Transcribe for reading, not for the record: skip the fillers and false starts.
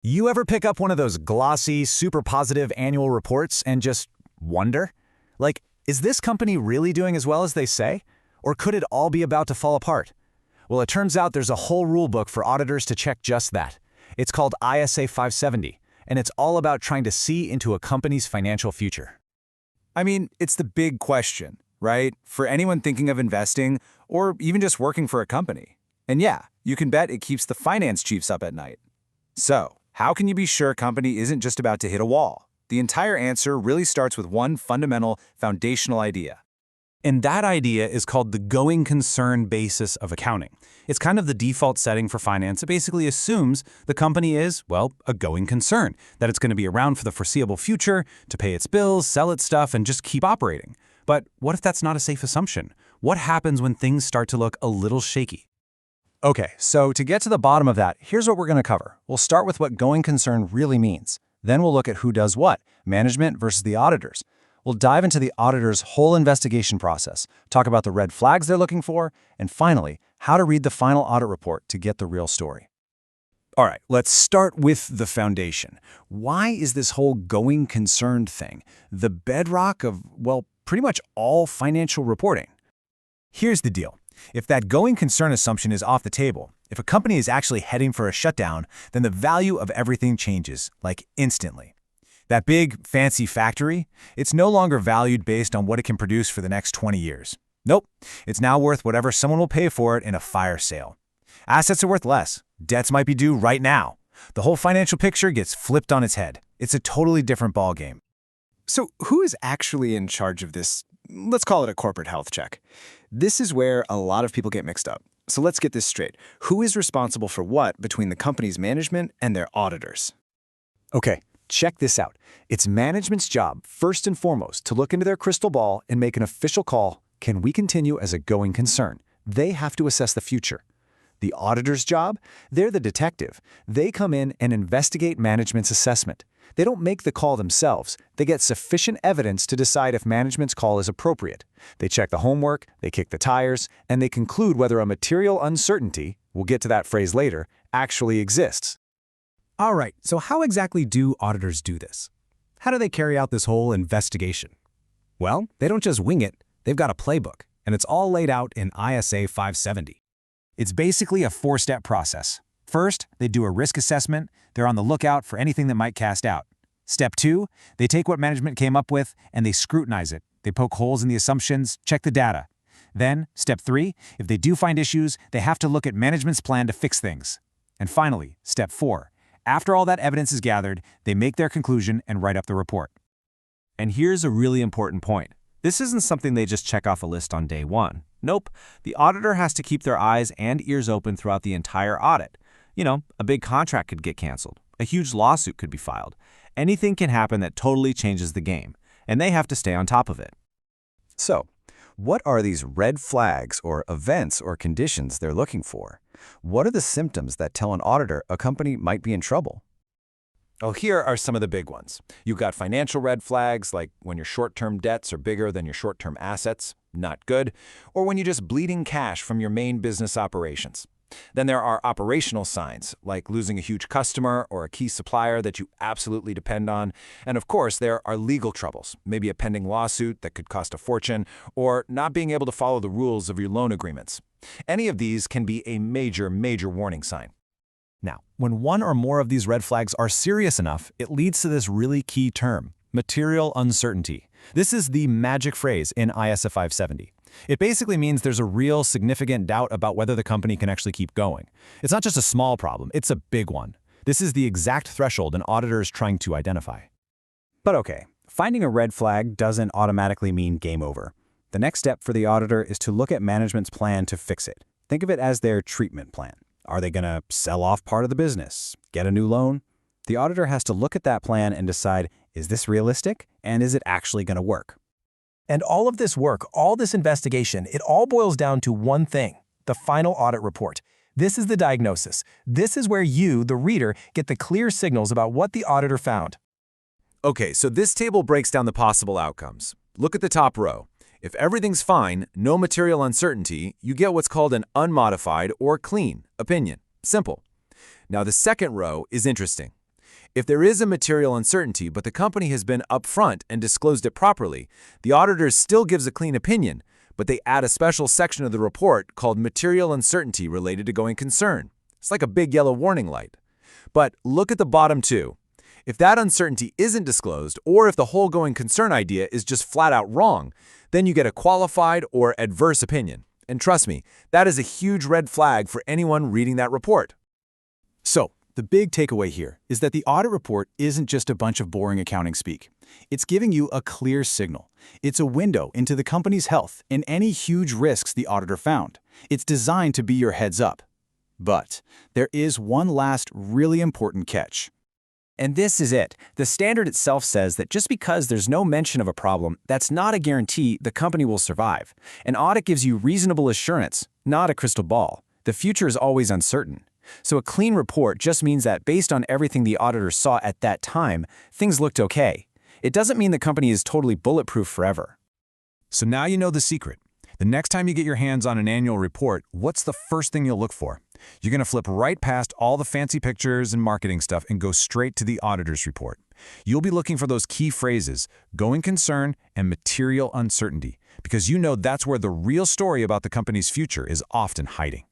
You ever pick up one of those glossy, super positive annual reports and just wonder? Like, is this company really doing as well as they say? Or could it all be about to fall apart? Well, it turns out there's a whole rulebook for auditors to check just that. It's called ISA 570, and it's all about trying to see into a company's financial future. I mean, it's the big question, right? For anyone thinking of investing or even just working for a company. And yeah, you can bet it keeps the finance chiefs up at night. So, how can you be sure a company isn't just about to hit a wall? The entire answer really starts with one fundamental, foundational idea. And that idea is called the going concern basis of accounting. It's kind of the default setting for finance. It basically assumes the company is, well, a going concern, that it's going to be around for the foreseeable future, to pay its bills, sell its stuff, and just keep operating. But what if that's not a safe assumption? What happens when things start to look a little shaky? Okay, so to get to the bottom of that, here's what we're going to cover. We'll start with what going concern really means. Then we'll look at who does what, management versus the auditors. We'll dive into the auditor's whole investigation process, talk about the red flags they're looking for, and finally, how to read the final audit report to get the real story. All right, let's start with the foundation. Why is this whole going concern thing the bedrock of, well, pretty much all financial reporting? Here's the deal. If that going concern assumption is off the table, if a company is actually heading for a shutdown, then the value of everything changes, like instantly. That big, fancy factory, it's no longer valued based on what it can produce for the next 20 years. Nope, it's now worth whatever someone will pay for it in a fire sale. Assets are worth less. Debts might be due right now. The whole financial picture gets flipped on its head. It's a totally different ballgame. So who is actually in charge of this? Let's call it a corporate health check. This is where a lot of people get mixed up. So let's get this straight. Who is responsible for what between the company's management and their auditors? Okay, check this out. It's management's job, first and foremost, to look into their crystal ball and make an official call. Can we continue as a going concern? They have to assess the future. The auditor's job? They're the detective. They come in and investigate management's assessment. They don't make the call themselves. They get sufficient evidence to decide if management's call is appropriate. They check the homework, they kick the tires, and they conclude whether a material uncertainty, we'll get to that phrase later, actually exists. All right, so how exactly do auditors do this? How do they carry out this whole investigation? Well, they don't just wing it. They've got a playbook, and it's all laid out in ISA 570. It's basically a four-step process. First, they do a risk assessment. They're on the lookout for anything that might cast out. Step 2, they take what management came up with and they scrutinize it. They poke holes in the assumptions, check the data. Then, step 3, if they do find issues, they have to look at management's plan to fix things. And finally, step 4, after all that evidence is gathered, they make their conclusion and write up the report. And here's a really important point. This isn't something they just check off a list on day one. Nope, the auditor has to keep their eyes and ears open throughout the entire audit. You know, a big contract could get canceled. A huge lawsuit could be filed. Anything can happen that totally changes the game, and they have to stay on top of it. So, what are these red flags or events or conditions they're looking for? What are the symptoms that tell an auditor a company might be in trouble? Well, here are some of the big ones. You've got financial red flags, like when your short-term debts are bigger than your short-term assets, not good, or when you're just bleeding cash from your main business operations. Then there are operational signs, like losing a huge customer or a key supplier that you absolutely depend on. And of course, there are legal troubles, maybe a pending lawsuit that could cost a fortune, or not being able to follow the rules of your loan agreements. Any of these can be a major, major warning sign. Now, when one or more of these red flags are serious enough, it leads to this really key term, material uncertainty. This is the magic phrase in ISA 570. It basically means there's a real significant doubt about whether the company can actually keep going. It's not just a small problem, it's a big one. This is the exact threshold an auditor is trying to identify. But okay, finding a red flag doesn't automatically mean game over. The next step for the auditor is to look at management's plan to fix it. Think of it as their treatment plan. Are they going to sell off part of the business? Get a new loan? The auditor has to look at that plan and decide, is this realistic? And is it actually going to work? And all of this work, all this investigation, it all boils down to one thing, the final audit report. This is the diagnosis. This is where you, the reader, get the clear signals about what the auditor found. Okay, so this table breaks down the possible outcomes. Look at the top row. If everything's fine, no material uncertainty, you get what's called an unmodified or clean opinion. Simple. Now the second row is interesting. If there is a material uncertainty but the company has been upfront and disclosed it properly, the auditor still gives a clean opinion, but they add a special section of the report called Material Uncertainty Related to Going Concern. It's like a big yellow warning light. But look at the bottom two. If that uncertainty isn't disclosed, or if the whole going concern idea is just flat out wrong, then you get a qualified or adverse opinion. And trust me, that is a huge red flag for anyone reading that report. So, the big takeaway here is that the audit report isn't just a bunch of boring accounting speak. It's giving you a clear signal. It's a window into the company's health and any huge risks the auditor found. It's designed to be your heads up. But there is one last really important catch. And this is it. The standard itself says that just because there's no mention of a problem, that's not a guarantee the company will survive. An audit gives you reasonable assurance, not a crystal ball. The future is always uncertain. So a clean report just means that based on everything the auditor saw at that time, things looked okay. It doesn't mean the company is totally bulletproof forever. So now you know the secret. The next time you get your hands on an annual report, what's the first thing you'll look for? You're going to flip right past all the fancy pictures and marketing stuff and go straight to the auditor's report. You'll be looking for those key phrases, going concern and material uncertainty, because you know that's where the real story about the company's future is often hiding.